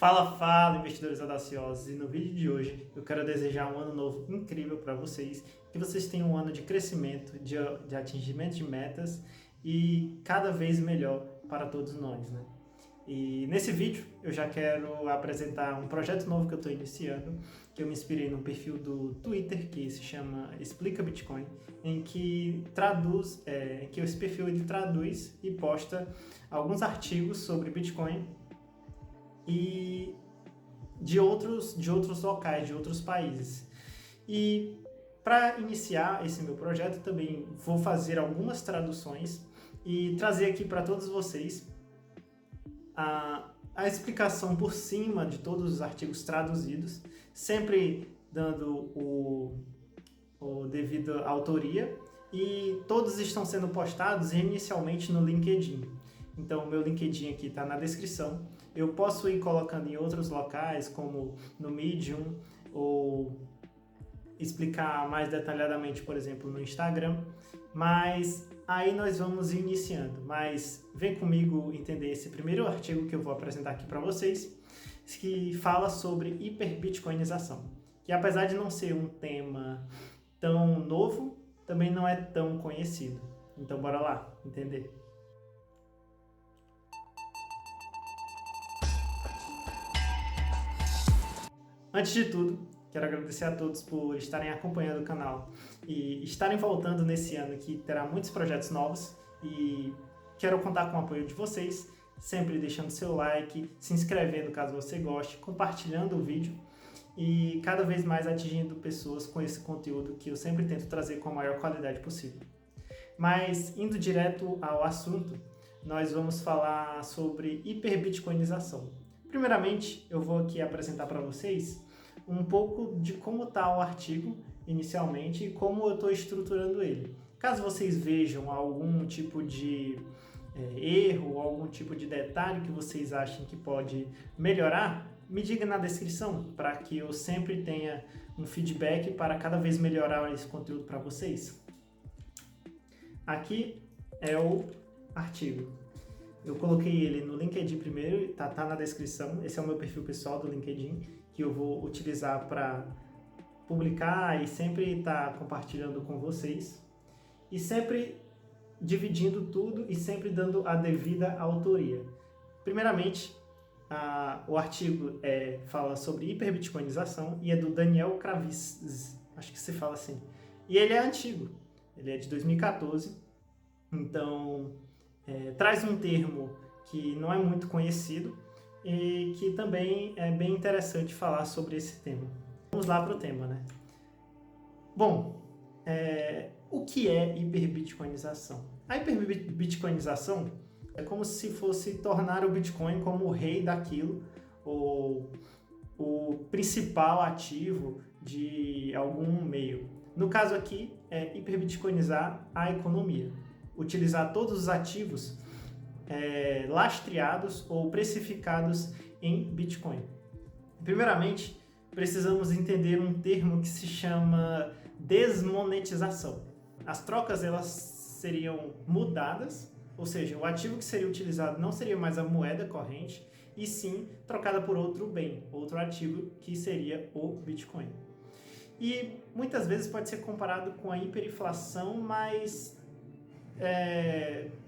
Fala, investidores audaciosos! E no vídeo de hoje eu quero desejar um ano novo incrível para vocês, que vocês tenham um ano de crescimento, de atingimento de metas e cada vez melhor para todos nós, né? E nesse vídeo eu já quero apresentar um projeto novo que eu estou iniciando, que eu me inspirei no perfil do Twitter, que se chama Explica Bitcoin, em que esse perfil ele traduz e posta alguns artigos sobre Bitcoin e de outros locais, de outros países. E para iniciar esse meu projeto também vou fazer algumas traduções e trazer aqui para todos vocês a explicação por cima de todos os artigos traduzidos, sempre dando o devido autoria, e todos estão sendo postados inicialmente no LinkedIn. Então, o meu LinkedIn aqui está na descrição. Eu posso ir colocando em outros locais, como no Medium, ou explicar mais detalhadamente, por exemplo, no Instagram. Mas aí nós vamos iniciando. Mas vem comigo entender esse primeiro artigo que eu vou apresentar aqui para vocês, que fala sobre hiperbitcoinização. Que apesar de não ser um tema tão novo, também não é tão conhecido. Então, bora lá entender. Antes de tudo, quero agradecer a todos por estarem acompanhando o canal e estarem voltando nesse ano que terá muitos projetos novos, e quero contar com o apoio de vocês, sempre deixando seu like, se inscrevendo caso você goste, compartilhando o vídeo e cada vez mais atingindo pessoas com esse conteúdo que eu sempre tento trazer com a maior qualidade possível. Mas indo direto ao assunto, nós vamos falar sobre hiperbitcoinização. Primeiramente, eu vou aqui apresentar para vocês um pouco de como está o artigo inicialmente e como eu estou estruturando ele. Caso vocês vejam algum tipo de erro, algum tipo de detalhe que vocês achem que pode melhorar, me diga na descrição para que eu sempre tenha um feedback para cada vez melhorar esse conteúdo para vocês. Aqui é o artigo. Eu coloquei ele no LinkedIn primeiro, tá na descrição. Esse é o meu perfil pessoal do LinkedIn, que eu vou utilizar para publicar e sempre estar compartilhando com vocês. E sempre dividindo tudo e sempre dando a devida autoria. Primeiramente, o artigo fala sobre hiperbitcoinização e é do Daniel Kravis, acho que se fala assim. E ele é antigo, ele é de 2014, então traz um termo que não é muito conhecido e que também é bem interessante falar sobre esse tema. Vamos lá para o tema, né? Bom, o que é hiperbitcoinização? A hiperbitcoinização é como se fosse tornar o Bitcoin como o rei daquilo, ou o principal ativo de algum meio. No caso aqui, é hiperbitcoinizar a economia. Utilizar todos os ativos lastreados ou precificados em Bitcoin. Primeiramente, precisamos entender um termo que se chama desmonetização. As trocas elas seriam mudadas, ou seja, o ativo que seria utilizado não seria mais a moeda corrente, e sim trocada por outro bem, outro ativo que seria o Bitcoin. E muitas vezes pode ser comparado com a hiperinflação, mas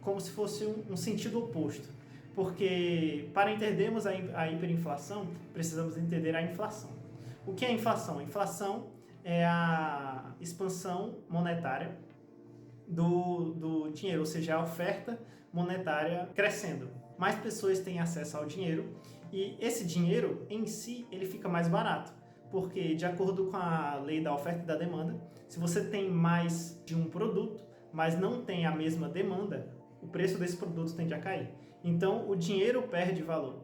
como se fosse um sentido oposto. Porque para entendermos a hiperinflação, precisamos entender a inflação. O que é a inflação? A inflação é a expansão monetária do dinheiro, ou seja, a oferta monetária crescendo. Mais pessoas têm acesso ao dinheiro e esse dinheiro em si ele fica mais barato, porque de acordo com a lei da oferta e da demanda, se você tem mais de um produto, mas não tem a mesma demanda, o preço desse produto tende a cair. Então, o dinheiro perde valor.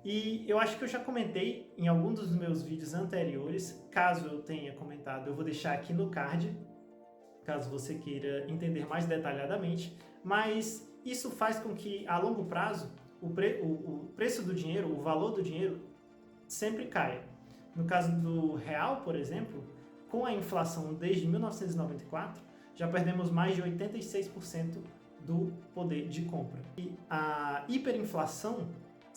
E eu acho que eu já comentei em algum dos meus vídeos anteriores. Caso eu tenha comentado, eu vou deixar aqui no card, caso você queira entender mais detalhadamente. Mas isso faz com que, a longo prazo, o preço do dinheiro, o valor do dinheiro, sempre caia. No caso do real, por exemplo, com a inflação desde 1994, já perdemos mais de 86% do poder de compra. E a hiperinflação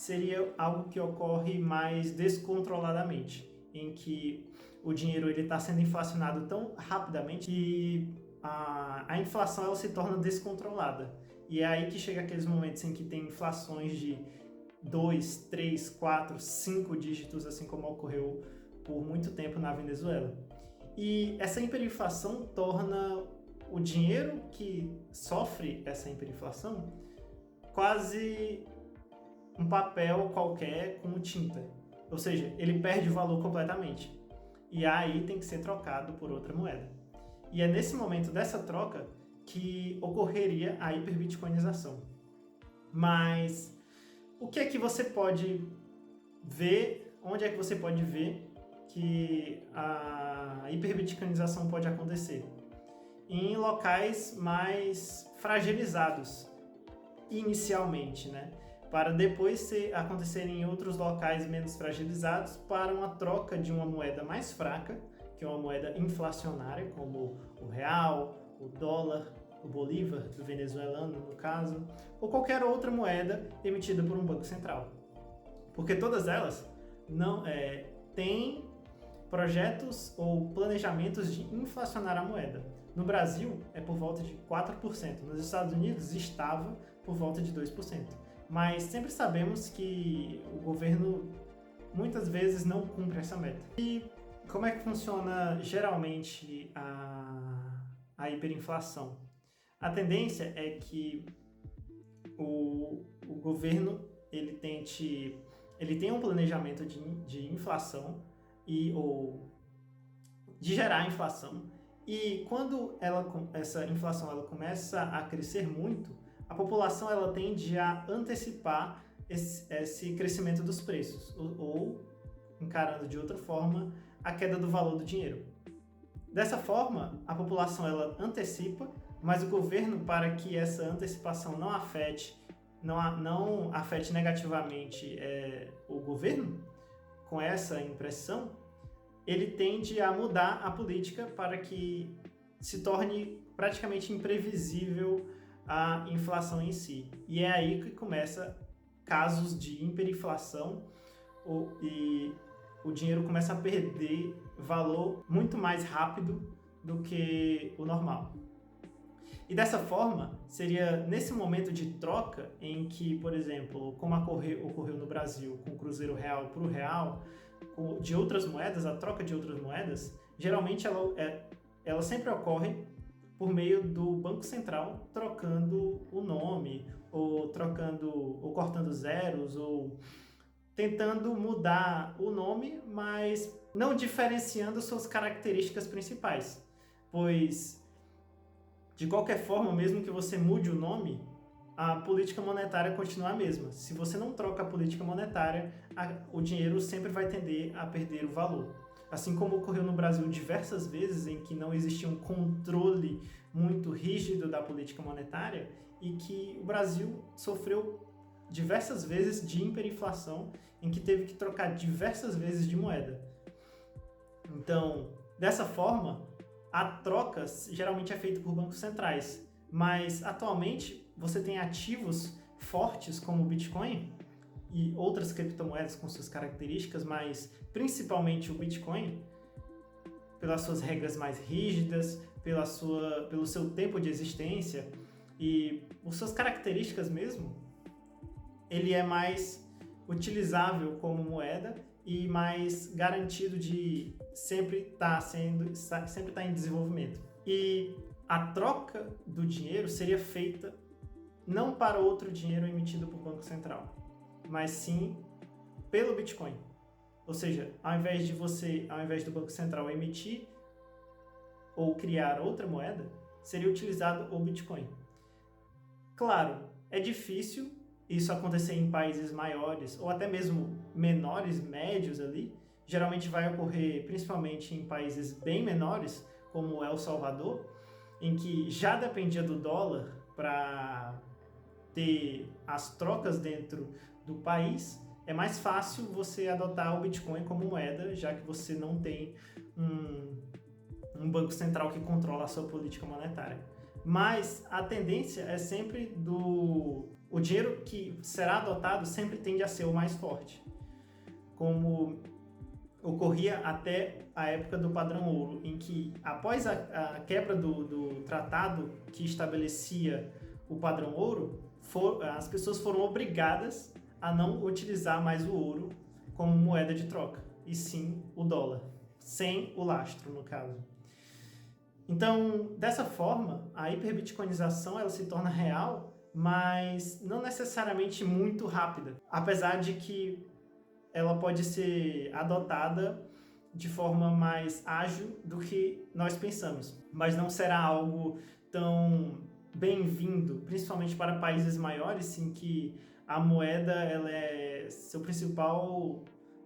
seria algo que ocorre mais descontroladamente, em que o dinheiro está sendo inflacionado tão rapidamente que a inflação ela se torna descontrolada. E é aí que chega aqueles momentos em que tem inflações de 2, 3, 4, 5 dígitos, assim como ocorreu por muito tempo na Venezuela. E essa hiperinflação torna o dinheiro que sofre essa hiperinflação quase um papel qualquer com tinta. Ou seja, ele perde o valor completamente. E aí tem que ser trocado por outra moeda. E é nesse momento dessa troca que ocorreria a hiperbitcoinização. Mas o que é que você pode ver, onde é que você pode ver que a hiperbitcoinização pode acontecer? Em locais mais fragilizados, inicialmente, né? Para depois acontecer em outros locais menos fragilizados para uma troca de uma moeda mais fraca, que é uma moeda inflacionária, como o real, o dólar, o bolívar do venezuelano, no caso, ou qualquer outra moeda emitida por um banco central. Porque todas elas não têm projetos ou planejamentos de inflacionar a moeda. No Brasil, é por volta de 4%. Nos Estados Unidos, estava por volta de 2%. Mas sempre sabemos que o governo muitas vezes não cumpre essa meta. E como é que funciona geralmente a hiperinflação? A tendência é que o governo ele tenha um planejamento de inflação ou de gerar inflação, e quando essa inflação ela começa a crescer muito, a população ela tende a antecipar esse crescimento dos preços, ou, encarando de outra forma, a queda do valor do dinheiro. Dessa forma, a população ela antecipa, mas o governo, para que essa antecipação não afete negativamente o governo, com essa impressão, ele tende a mudar a política para que se torne praticamente imprevisível a inflação em si. E é aí que começa casos de hiperinflação e o dinheiro começa a perder valor muito mais rápido do que o normal. E dessa forma, seria nesse momento de troca em que, por exemplo, como ocorreu no Brasil com o Cruzeiro Real para o Real, de outras moedas, a troca de outras moedas, geralmente ela sempre ocorre por meio do Banco Central trocando o nome, ou cortando zeros, ou tentando mudar o nome, mas não diferenciando suas características principais. Pois, de qualquer forma, mesmo que você mude o nome, a política monetária continua a mesma. Se você não troca a política monetária, o dinheiro sempre vai tender a perder o valor. Assim como ocorreu no Brasil diversas vezes em que não existia um controle muito rígido da política monetária e que o Brasil sofreu diversas vezes de hiperinflação, em que teve que trocar diversas vezes de moeda. Então, dessa forma, a troca geralmente é feita por bancos centrais, mas atualmente você tem ativos fortes como o Bitcoin e outras criptomoedas com suas características, mas principalmente o Bitcoin, pelas suas regras mais rígidas, pelo seu tempo de existência e por suas características mesmo, ele é mais utilizável como moeda e mais garantido de sempre estar em desenvolvimento. E a troca do dinheiro seria feita não para outro dinheiro emitido por Banco Central, mas sim pelo Bitcoin. Ou seja, ao invés do Banco Central emitir ou criar outra moeda, seria utilizado o Bitcoin. Claro, é difícil isso acontecer em países maiores ou até mesmo menores, médios ali. Geralmente vai ocorrer principalmente em países bem menores, como El Salvador, em que já dependia do dólar para ter as trocas dentro do país. É mais fácil você adotar o Bitcoin como moeda, já que você não tem um banco central que controla a sua política monetária. Mas a tendência é sempre do o dinheiro que será adotado sempre tende a ser o mais forte, como ocorria até a época do padrão ouro, em que após a quebra do tratado que estabelecia o padrão ouro, as pessoas foram obrigadas a não utilizar mais o ouro como moeda de troca, e sim o dólar, sem o lastro, no caso. Então, dessa forma, a hiperbitcoinização ela se torna real, mas não necessariamente muito rápida, apesar de que ela pode ser adotada de forma mais ágil do que nós pensamos, mas não será algo tão bem-vindo, principalmente para países maiores, em que a moeda ela é seu principal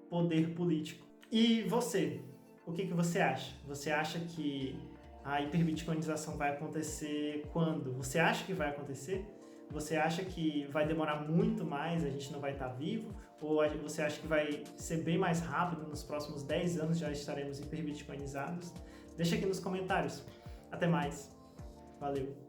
poder político. E você? O que você acha? Você acha que a hiperbitcoinização vai acontecer quando? Você acha que vai acontecer? Você acha que vai demorar muito mais, a gente não vai estar vivo? Ou você acha que vai ser bem mais rápido, nos próximos 10 anos já estaremos hiperbitcoinizados? Deixa aqui nos comentários. Até mais. Valeu!